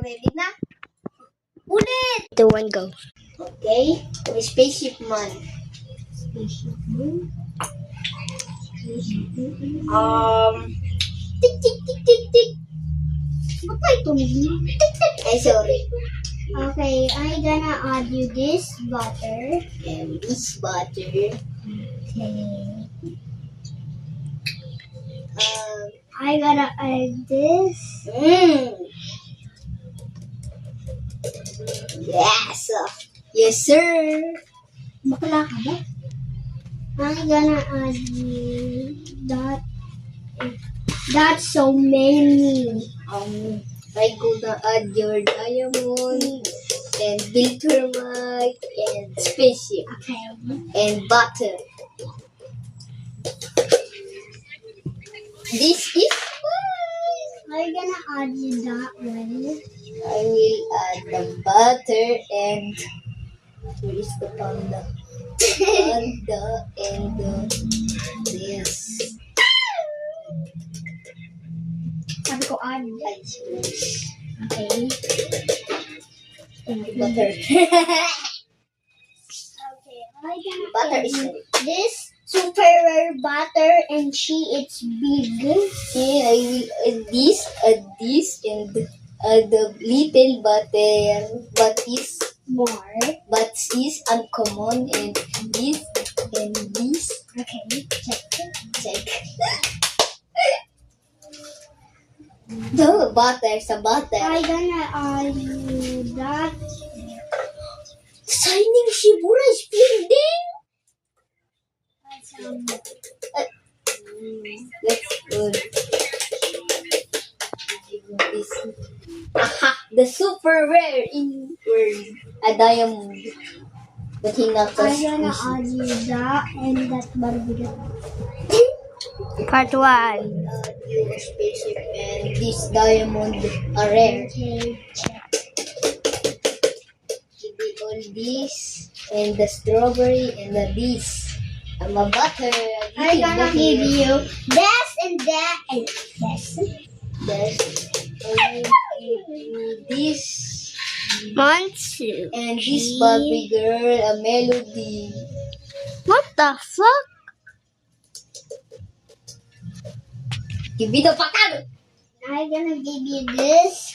ready na? Ulit! 2, 1, go. Okay. May spaceship man. Tik, tik, tik, tik, tik. Ba't may tumingin? Tik, tik. Ay, sorry. Okay, I'm gonna add you this butter. And this butter. Okay. I gotta add this. Yes. Yes, sir. Bakla ka ba? I'm gonna add you that. That's so many. I gonna add your diamond and Viltrumite and spaceship Okay. and butter. This is fine. I'm gonna add you that one. I will add the butter and where is the panda? Panda and this. Sabi ko add. Okay. Butter. Okay, I'm gonna Butter add is you this super rare butter and it's big. Okay, I will add this, and the little butter, but is uncommon, and this and this. Okay, check. The butter sa butter. I'm gonna add you that. Shining Shibura is blending. Let's go. This. Aha! The super rare in word. A diamond. But he not I'm gonna add you that and that barbigat. Part 1. Your spaceship and this diamond are rare. Okay, check. Give me all this and the strawberry and this. I'm a butter. I'm gonna give you this and that and this. This Monster. and this Barbie girl, a melody. What the fuck? Give me the pattern. I'm gonna give you this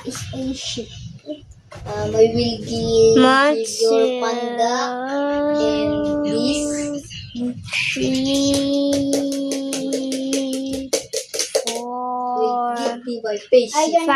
spaceship. I will give your panda and this. 3, 4. Will give me my spaceship.